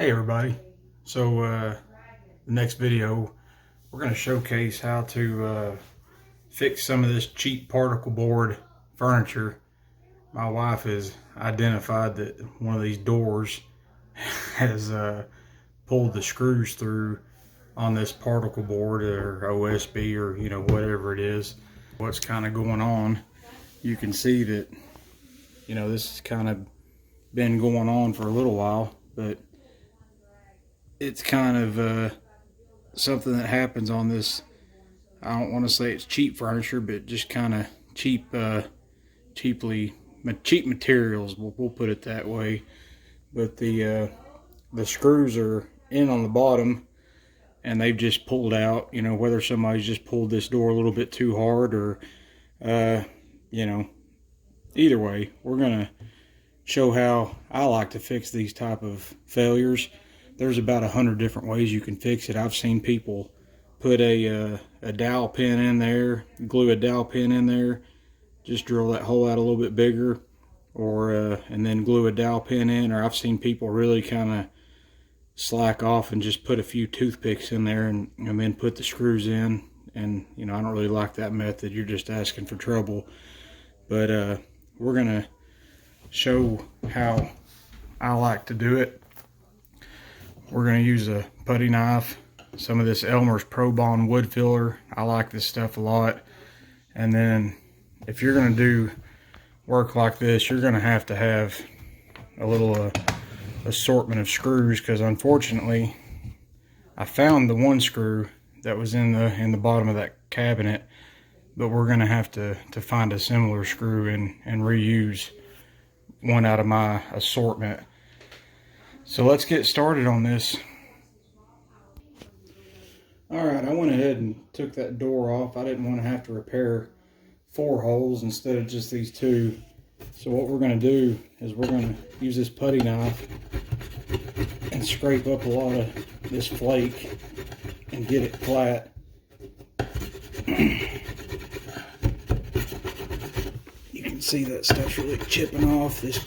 Hey everybody, so the next video we're going to showcase how to fix some of this cheap particle board furniture. My wife has identified that one of these doors has pulled the screws through on this particle board or OSB or whatever it is. What's kind of going on, you can see that this has kind of been going on for a little while, but it's kind of something that happens on this. I don't want to say it's cheap furniture, but just kind of cheap materials, we'll put it that way. But the screws are in on the bottom and they've just pulled out, whether somebody's just pulled this door a little bit too hard or either way, we're gonna show how I like to fix these type of failures. There's about 100 different ways you can fix it. I've seen people put a dowel pin in there, glue a dowel pin in there, just drill that hole out a little bit bigger, or and then glue a dowel pin in. Or I've seen people really kind of slack off and just put a few toothpicks in there and then put the screws in. And I don't really like that method. You're just asking for trouble. But we're gonna show how I like to do it. We're going to use a putty knife, some of this Elmer's Probond wood filler. I like this stuff a lot. And then if you're going to do work like this, you're going to have a little assortment of screws, because unfortunately I found the one screw that was in the bottom of that cabinet, but we're going to have to find a similar screw and reuse one out of my assortment. So let's get started on this. Alright, I went ahead and took that door off. I didn't want to have to repair 4 holes instead of just these 2. So what we're going to do is we're going to use this putty knife and scrape up a lot of this flake and get it flat. You can see that stuff's really chipping off. This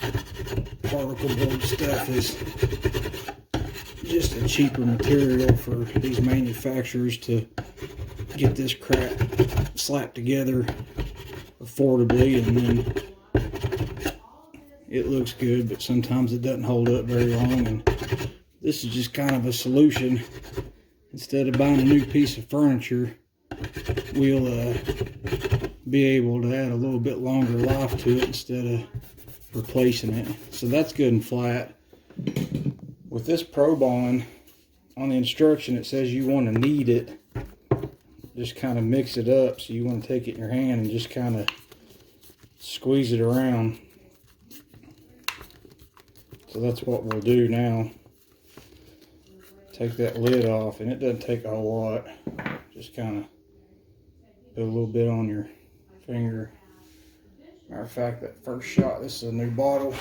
particle board stuff is just a cheaper material for these manufacturers to get this crap slapped together affordably, and then it looks good, but sometimes it doesn't hold up very long. And this is just kind of a solution. Instead of buying a new piece of furniture, we'll be able to add a little bit longer life to it instead of replacing it. So that's good and flat. With this Probond, on the instruction it says you want to knead it, just kind of mix it up. So you want to take it in your hand and just kind of squeeze it around. So that's what we'll do now. Take that lid off, and it doesn't take a whole lot. Just kind of put a little bit on your finger. Matter of fact, that first shot, this is a new bottle,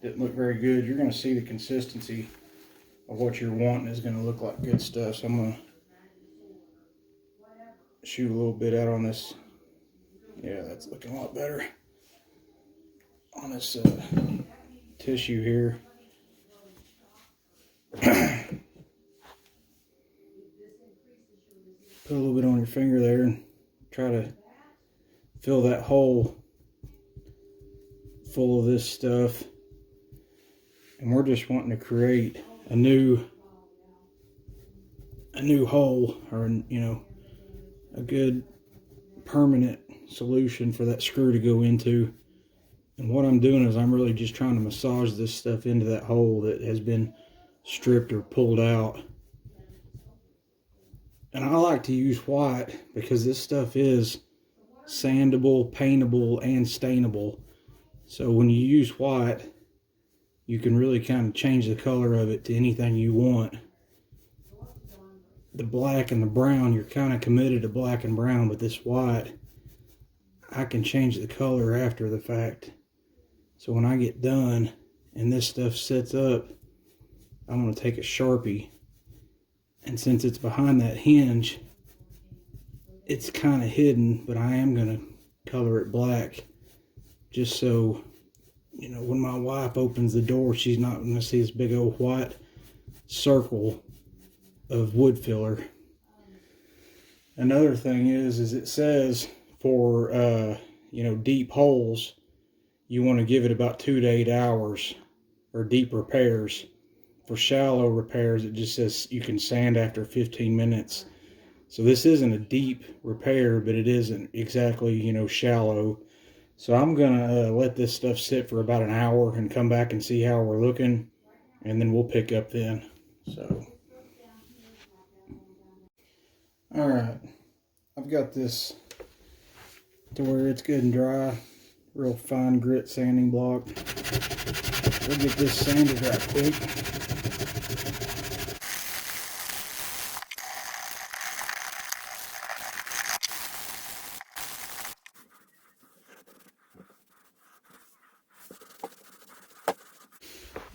didn't look very good. You're going to see the consistency of what you're wanting is going to look like good stuff. So I'm going to shoot a little bit out on this. Yeah, that's looking a lot better. On this tissue here. Put a little bit on your finger there and try to fill that hole full of this stuff. And we're just wanting to create a new hole, or a good permanent solution for that screw to go into. And what I'm doing is I'm really just trying to massage this stuff into that hole that has been stripped or pulled out. And I like to use white because this stuff is sandable, paintable, and stainable. So when you use white, you can really kind of change the color of it to anything you want. The black and the brown, you're kind of committed to black and brown, but this white, I can change the color after the fact. So when I get done and this stuff sets up, I'm going to take a Sharpie, and since it's behind that hinge, it's kind of hidden, but I am going to color it black just so you know, when my wife opens the door, she's not going to see this big old white circle of wood filler. Another thing is it says for, you know, deep holes, you want to give it about 2 to 8 hours, or deep repairs. For shallow repairs, it just says you can sand after 15 minutes. So this isn't a deep repair, but it isn't exactly, you know, shallow. So I'm gonna let this stuff sit for about an hour and come back and see how we're looking, and then we'll pick up then. So, all right, I've got this to where it's good and dry, real fine grit sanding block. We'll get this sanded right quick.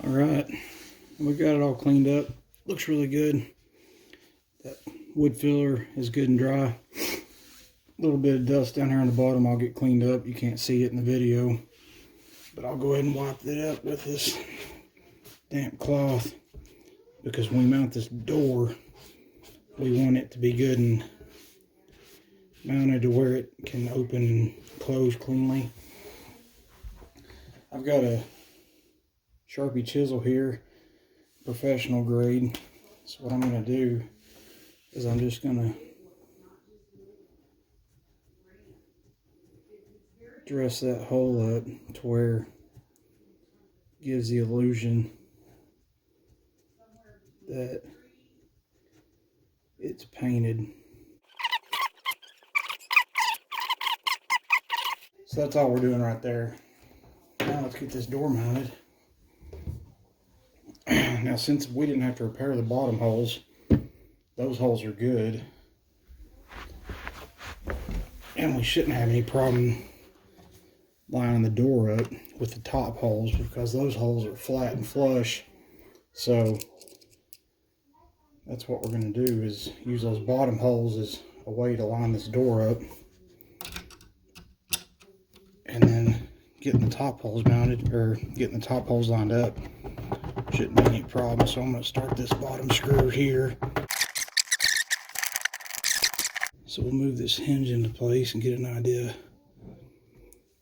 All right, we got it all cleaned up. Looks really good. That wood filler is good and dry. A little bit of dust down here on the bottom. I'll get cleaned up. You can't see it in the video, but I'll go ahead and wipe it up with this damp cloth, because when we mount this door, we want it to be good and mounted to where it can open and close cleanly. I've got a Sharpie chisel here, professional grade. So what I'm going to do is I'm just going to dress that hole up to where it gives the illusion that it's painted. So that's all we're doing right there. Now let's get this door mounted. Now, since we didn't have to repair the bottom holes, those holes are good. And we shouldn't have any problem lining the door up with the top holes, because those holes are flat and flush. So that's what we're going to do, is use those bottom holes as a way to line this door up. And then getting the top holes mounted, or getting the top holes lined up, shouldn't be any problem. So I'm going to start this bottom screw here. So we'll move this hinge into place and get an idea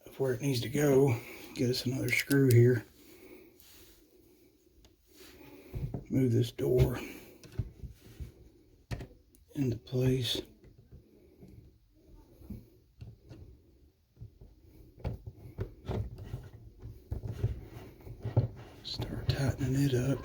of where it needs to go. Get us another screw here. Move this door into place. Start tightening it up.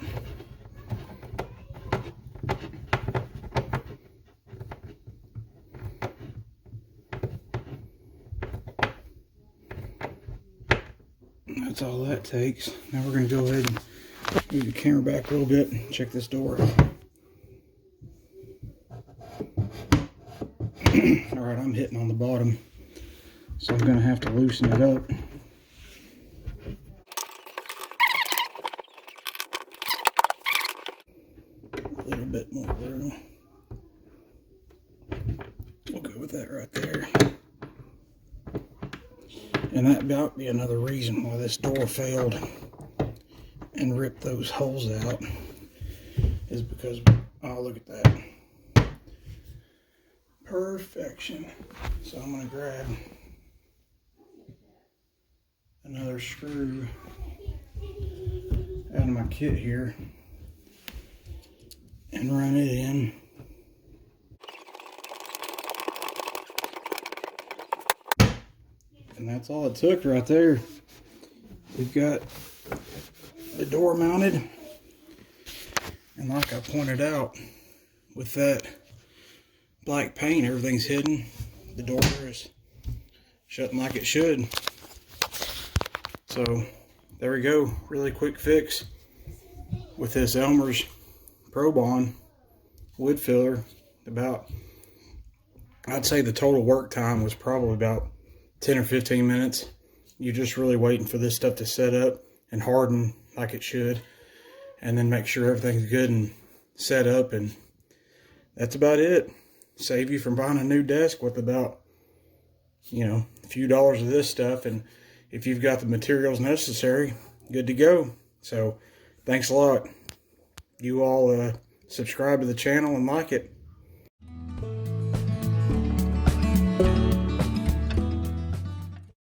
That's all that takes. Now we're going to go ahead and move the camera back a little bit and check this door out. Alright, I'm hitting on the bottom, so I'm going to have to loosen it up. A little bit more room. We'll go with that right there. And that might be another reason why this door failed and ripped those holes out, is because, oh, look at that. Perfection. So I'm going to grab another screw out of my kit here and run it in. And that's all it took right there. We've got the door mounted, and like I pointed out, with that black paint, everything's hidden. The door is shutting like it should. So there we go, really quick fix with this Elmer's Probond wood filler. About, I'd say the total work time was probably about 10 or 15 minutes. You're just really waiting for this stuff to set up and harden like it should, and then make sure everything's good and set up, and that's about it. Save you from buying a new desk with about, you know, a few dollars of this stuff. And if you've got the materials necessary, good to go. So thanks a lot. You all subscribe to the channel and like it.